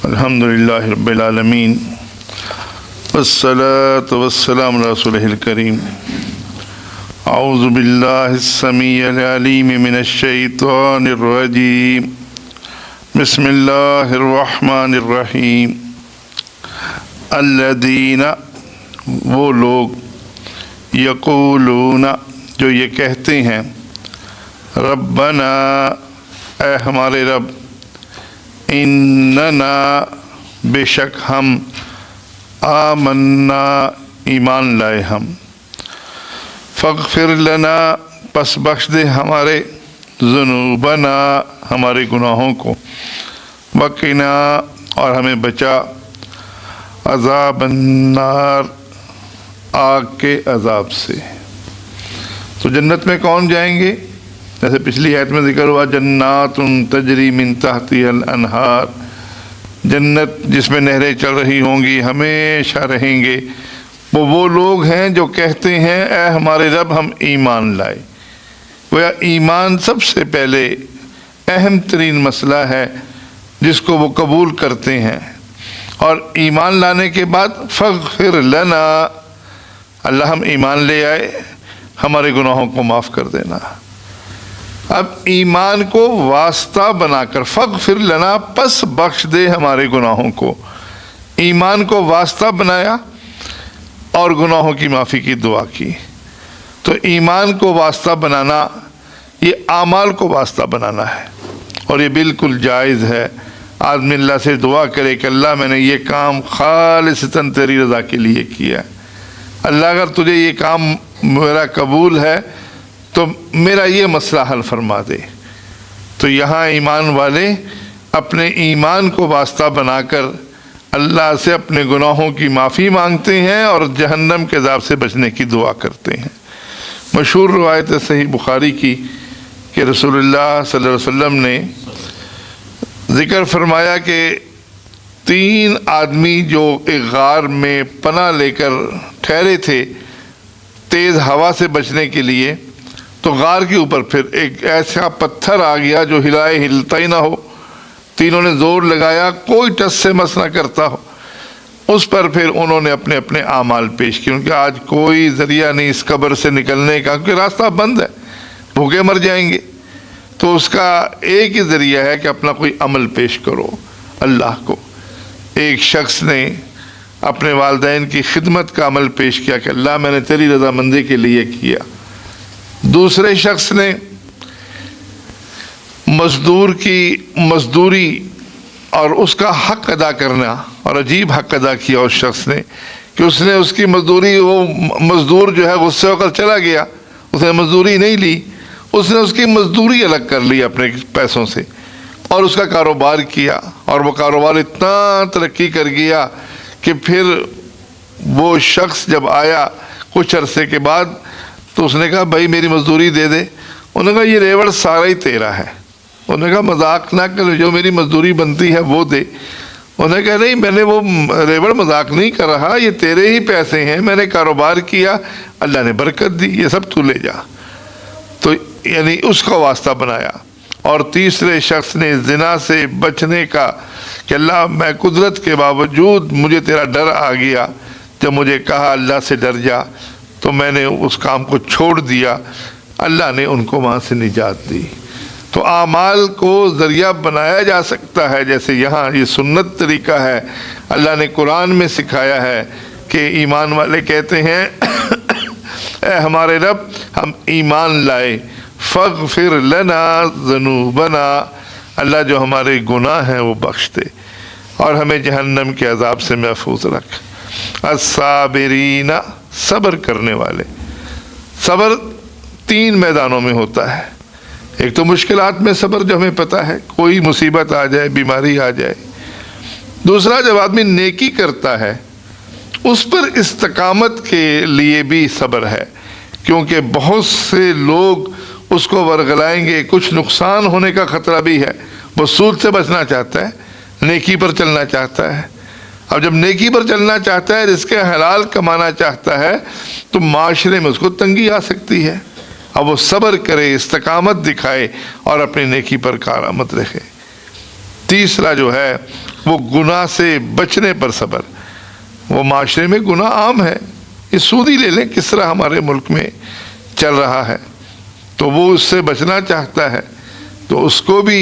الحمدللہ رب العالمین والصلاة والسلام علی رسولہ الکریم اعوذ باللہ السمیع العلیم من الشیطان الرجیم بسم اللہ الرحمن الرحیم الذین وہ لوگ یقولون جو یہ کہتے ہیں ربنا اے ہمارے رب اننا بے شک ہم آمنا ایمان لائے ہم فاغفر لنا پس بخش دے ہمارے ذنوبنا ہمارے گناہوں کو وقنا اور ہمیں بچا عذاب النار آگ کے عذاب سے۔ تو جنت میں کون جائیں گے؟ جیسے پچھلی آیت میں ذکر ہوا جنات تجری من تحتها الانہار، جنت جس میں نہریں چل رہی ہوں گی، ہمیشہ رہیں گے۔ وہ لوگ ہیں جو کہتے ہیں اے ہمارے رب ہم ایمان لائے۔ گویا ایمان سب سے پہلے اہم ترین مسئلہ ہے جس کو وہ قبول کرتے ہیں، اور ایمان لانے کے بعد فاغفر لنا، اللہ ہم ایمان لے آئے، ہمارے گناہوں کو معاف کر دینا۔ اب ایمان کو واسطہ بنا کر فاغفر لنا پس بخش دے ہمارے گناہوں کو، ایمان کو واسطہ بنایا اور گناہوں کی معافی کی دعا کی۔ تو ایمان کو واسطہ بنانا یہ اعمال کو واسطہ بنانا ہے، اور یہ بالکل جائز ہے۔ آدمی اللہ سے دعا کرے کہ اللہ میں نے یہ کام خالصتاً تیری رضا کے لیے کیا ہے، اللہ اگر تجھے یہ کام میرا قبول ہے تو میرا یہ مسئلہ حل فرما دے۔ تو یہاں ایمان والے اپنے ایمان کو واسطہ بنا کر اللہ سے اپنے گناہوں کی معافی مانگتے ہیں اور جہنم کے عذاب سے بچنے کی دعا کرتے ہیں۔ مشہور روایت صحیح بخاری کی کہ رسول اللہ صلی اللہ علیہ وسلم نے ذکر فرمایا کہ 3 آدمی جو ایک غار میں پناہ لے کر ٹھہرے تھے تیز ہوا سے بچنے کے لیے، تو غار کے اوپر پھر ایک ایسا پتھر آ گیا جو ہلتا ہی نہ ہو، تینوں نے زور لگایا کوئی ٹس سے مس نہ کرتا ہو۔ اس پر پھر انہوں نے اپنے اپنے اعمال پیش کیے، کیونکہ آج کوئی ذریعہ نہیں اس قبر سے نکلنے کا، کیونکہ راستہ بند ہے، بھوکے مر جائیں گے۔ تو اس کا ایک ہی ذریعہ ہے کہ اپنا کوئی عمل پیش کرو اللہ کو۔ ایک شخص نے اپنے والدین کی خدمت کا عمل پیش کیا کہ اللہ میں نے تیری رضامندی کے لیے کیا۔ دوسرے شخص نے مزدور کی مزدوری اور اس کا حق ادا کرنا، اور عجیب حق ادا کیا اس شخص نے کہ اس نے اس کی مزدوری، وہ مزدور جو ہے غصے ہو کر چلا گیا، اس نے مزدوری نہیں لی، اس نے اس کی مزدوری الگ کر لی اپنے پیسوں سے اور اس کا کاروبار کیا، اور وہ کاروبار اتنا ترقی کر گیا کہ پھر وہ شخص جب آیا کچھ عرصے کے بعد تو اس نے کہا بھائی میری مزدوری دے دے۔ انہوں نے کہا یہ ریوڑ سارا ہی تیرا ہے۔ انہوں نے کہا مذاق نہ کر، جو میری مزدوری بنتی ہے وہ دے۔ انہوں نے کہا نہیں میں نے وہ ریوڑ مذاق نہیں کر رہا، یہ تیرے ہی پیسے ہیں، میں نے کاروبار کیا، اللہ نے برکت دی، یہ سب تو لے جا۔ تو یعنی اس کا واسطہ بنایا۔ اور تیسرے شخص نے زنا سے بچنے کا کہ اللہ میں قدرت کے باوجود مجھے تیرا ڈر آ گیا، جب مجھے کہا اللہ سے ڈر جا تو میں نے اس کام کو چھوڑ دیا، اللہ نے ان کو وہاں سے نجات دی۔ تو اعمال کو ذریعہ بنایا جا سکتا ہے، جیسے یہاں یہ سنت طریقہ ہے، اللہ نے قرآن میں سکھایا ہے کہ ایمان والے کہتے ہیں اے ہمارے رب ہم ایمان لائے، فاغفر لنا ذنوبنا، اللہ جو ہمارے گناہ ہیں وہ بخش دے اور ہمیں جہنم کے عذاب سے محفوظ رکھ۔ الصابرین، صبر کرنے والے۔ صبر 3 میدانوں میں ہوتا ہے۔ ایک تو مشکلات میں صبر جو ہمیں پتہ ہے، کوئی مصیبت آ جائے، بیماری آ جائے۔ دوسرا جب آدمی نیکی کرتا ہے اس پر استقامت کے لیے بھی صبر ہے، کیونکہ بہت سے لوگ اس کو ورغلائیں گے، کچھ نقصان ہونے کا خطرہ بھی ہے۔ وہ سود سے بچنا چاہتا ہے، نیکی پر چلنا چاہتا ہے۔ اب جب نیکی پر چلنا چاہتا ہے، رزق حلال کمانا چاہتا ہے، تو معاشرے میں اس کو تنگی آ سکتی ہے۔ اب وہ صبر کرے، استقامت دکھائے اور اپنی نیکی پر کارآمد رکھے۔ تیسرا جو ہے وہ گناہ سے بچنے پر صبر. وہ معاشرے میں گناہ عام ہے. یہ سود ہی لے لیں کس طرح ہمارے ملک میں چل رہا ہے, تو وہ اس سے بچنا چاہتا ہے, تو اس کو بھی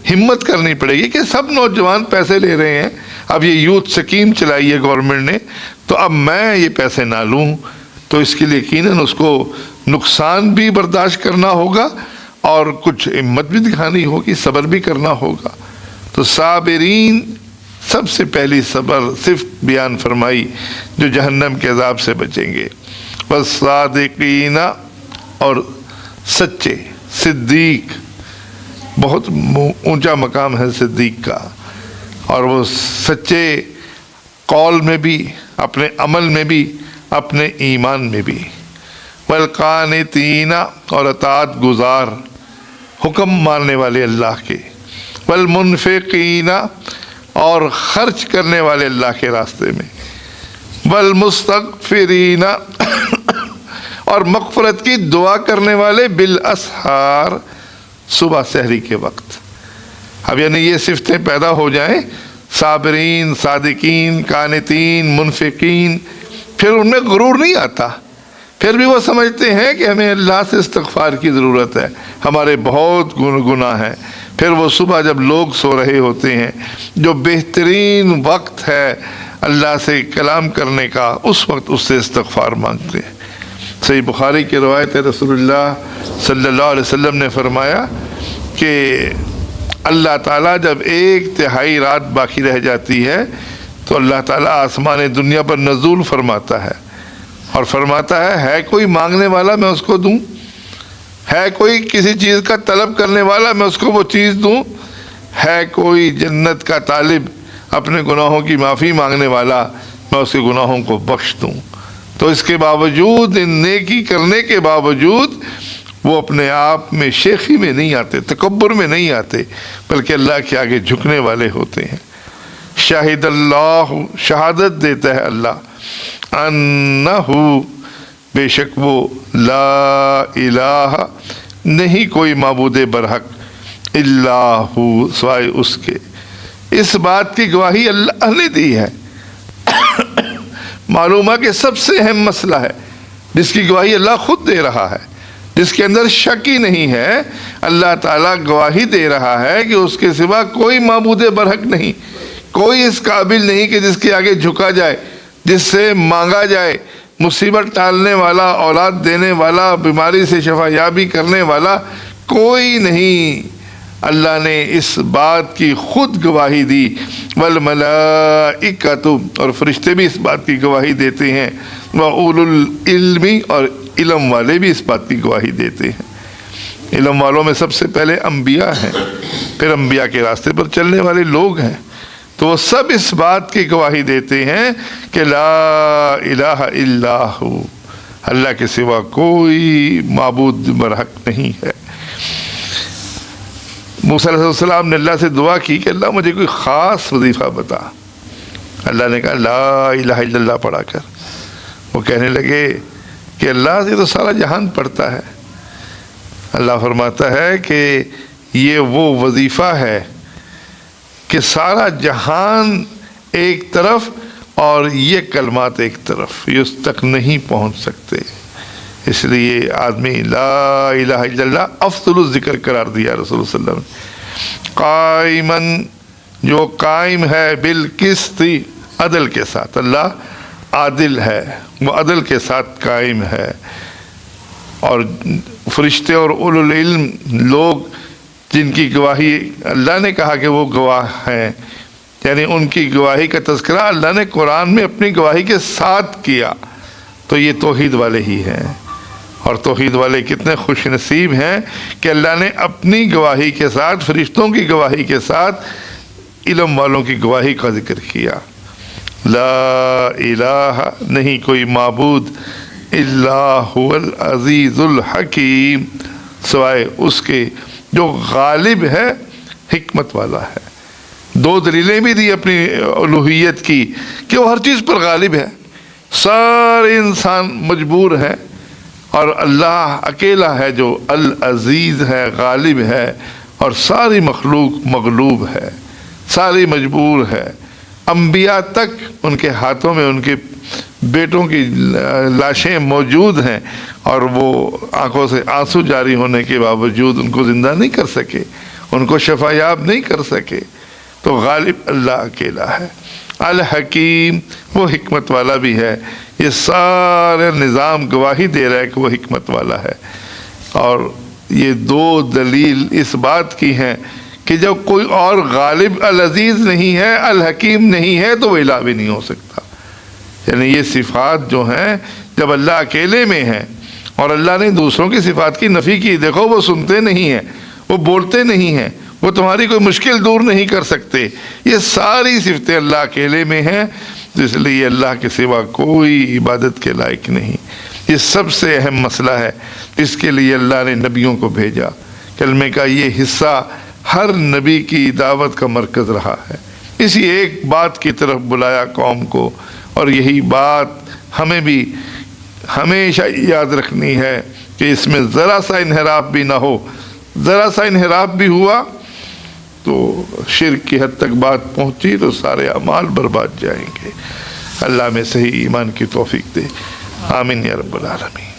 ہمت کرنی پڑے گی کہ سب نوجوان پیسے لے رہے ہیں, اب یہ یوتھ سکیم چلائی ہے گورنمنٹ نے, تو اب میں یہ پیسے نہ لوں, تو اس کے لیے یقیناً اس کو نقصان بھی برداشت کرنا ہوگا اور کچھ ہمت بھی دکھانی ہوگی, صبر بھی کرنا ہوگا. تو صابرین سب سے پہلی صبر صفت بیان فرمائی جو جہنم کے عذاب سے بچیں گے. والصادقین, اور سچے, صدیق, بہت اونچا مقام ہے صدیق کا, اور وہ سچے قول میں بھی, اپنے عمل میں بھی, اپنے ایمان میں بھی. والقانتین, اور اطاعت گزار, حکم ماننے والے اللہ کے. والمنفقین, اور خرچ کرنے والے اللہ کے راستے میں. والمستغفرین, اور مغفرت کی دعا کرنے والے بالاسحار, صبح سحری کے وقت. اب یعنی یہ صفتیں پیدا ہو جائیں, صابرین, صادقین, قانتین, منفقین, پھر ان میں غرور نہیں آتا, پھر بھی وہ سمجھتے ہیں کہ ہمیں اللہ سے استغفار کی ضرورت ہے, ہمارے بہت گناہ ہیں. پھر وہ صبح جب لوگ سو رہے ہوتے ہیں, جو بہترین وقت ہے اللہ سے کلام کرنے کا, اس وقت اس سے استغفار مانگتے ہیں. صحیح بخاری کی روایت ہے, رسول اللہ صلی اللہ علیہ وسلم نے فرمایا کہ اللہ تعالیٰ جب 1/3 رات باقی رہ جاتی ہے تو اللہ تعالیٰ آسمان دنیا پر نزول فرماتا ہے اور فرماتا ہے کوئی مانگنے والا میں اس کو دوں, ہے کوئی کسی چیز کا طلب کرنے والا میں اس کو وہ چیز دوں, ہے کوئی جنت کا طالب اپنے گناہوں کی معافی مانگنے والا میں اس کے گناہوں کو بخش دوں. تو اس کے باوجود, ان نیکی کرنے کے باوجود, وہ اپنے آپ میں شیخی میں نہیں آتے, تکبر میں نہیں آتے, بلکہ اللہ کے آگے جھکنے والے ہوتے ہیں. شاہد اللہ, شہادت دیتا ہے اللہ, انہو, بے شک وہ, لا الہ, نہیں کوئی معبود برحق الا ہو, سوائے اس کے. اس بات کی گواہی اللہ نے دی ہے. معلوم ہے کہ سب سے اہم مسئلہ ہے جس کی گواہی اللہ خود دے رہا ہے, جس کے اندر شک ہی نہیں ہے. اللہ تعالیٰ گواہی دے رہا ہے کہ اس کے سوا کوئی معبود برحق نہیں, کوئی اس قابل نہیں کہ جس کے آگے جھکا جائے, جس سے مانگا جائے. مصیبت ٹالنے والا, اولاد دینے والا, بیماری سے شفا یابی کرنے والا کوئی نہیں. اللہ نے اس بات کی خود گواہی دی. والملائکۃ, اور فرشتے بھی اس بات کی گواہی دیتے ہیں. وَأُولُو الْعِلْمِ, اور علم والے بھی اس بات کی گواہی دیتے ہیں. علم والوں میں سب سے پہلے انبیاء ہیں, پھر انبیاء کے راستے پر چلنے والے لوگ ہیں. تو وہ سب اس بات کی گواہی دیتے ہیں کہ لا الہ الا ہو, اللہ کے سوا کوئی معبود برحق نہیں ہے. موسیٰ علیہ السلام نے اللہ سے دعا کی کہ اللہ مجھے کوئی خاص وظیفہ بتا. اللہ نے کہا لا الہ الا اللہ پڑھا کر. وہ کہنے لگے کہ اللہ یہ تو سارا جہان پڑھتا ہے. اللہ فرماتا ہے کہ یہ وہ وظیفہ ہے کہ سارا جہان ایک طرف اور یہ کلمات ایک طرف, یہ اس تک نہیں پہنچ سکتے. اس لیے آدمی لا الہ الا اللہ افضل الذکر قرار دیا رسول اللہ صلی اللہ علیہ وسلم. قائمن, جو قائم ہے, بالقسط, عدل کے ساتھ. اللہ عادل ہے, وہ عدل کے ساتھ قائم ہے. اور فرشتے اور اولو العلم لوگ جن کی گواہی اللہ نے کہا کہ وہ گواہ ہیں, یعنی ان کی گواہی کا تذکرہ اللہ نے قرآن میں اپنی گواہی کے ساتھ کیا, تو یہ توحید والے ہی ہیں. اور توحید والے کتنے خوش نصیب ہیں کہ اللہ نے اپنی گواہی کے ساتھ, فرشتوں کی گواہی کے ساتھ, علم والوں کی گواہی کا ذکر کیا. لا الہ, نہیں کوئی معبود, الا هو العزیز الحکیم, سوائے اس کے جو غالب ہے, حکمت والا ہے. دو دلیلیں بھی دی اپنی الوہیت کی کہ وہ ہر چیز پر غالب ہے. سارے انسان مجبور ہیں اور اللہ اکیلا ہے جو العزیز ہے, غالب ہے, اور ساری مخلوق مغلوب ہے. ساری مجبور ہے. انبیاء تک ان کے ہاتھوں میں ان کے بیٹوں کی لاشیں موجود ہیں اور وہ آنکھوں سے آنسو جاری ہونے کے باوجود ان کو زندہ نہیں کر سکے, ان کو شفا یاب نہیں کر سکے. تو غالب اللہ اکیلا ہے. الحکیم, وہ حکمت والا بھی ہے. یہ سارے نظام گواہی دے رہا ہے کہ وہ حکمت والا ہے. اور یہ دو دلیل اس بات کی ہیں کہ جب کوئی اور غالب العزیز نہیں ہے, الحکیم نہیں ہے, تو وہ الہ بھی نہیں ہو سکتا. یعنی یہ صفات جو ہیں جب اللہ اکیلے میں ہیں اور اللہ نے دوسروں کی صفات کی نفی کی, دیکھو وہ سنتے نہیں ہیں, وہ بولتے نہیں ہیں, وہ تمہاری کوئی مشکل دور نہیں کر سکتے, یہ ساری صفتیں اللہ اکیلے میں ہیں. اس لیے اللہ کے سوا کوئی عبادت کے لائق نہیں. یہ سب سے اہم مسئلہ ہے, اس کے لیے اللہ نے نبیوں کو بھیجا. کلمے کا یہ حصہ ہر نبی کی دعوت کا مرکز رہا ہے. اسی ایک بات کی طرف بلایا قوم کو, اور یہی بات ہمیں بھی ہمیشہ یاد رکھنی ہے کہ اس میں ذرا سا انحراف بھی نہ ہو. ذرا سا انحراف بھی ہوا تو شرک کی حد تک بات پہنچی تو سارے اعمال برباد جائیں گے. اللہ میں صحیح ایمان کی توفیق دے. آمین یا رب العالمین.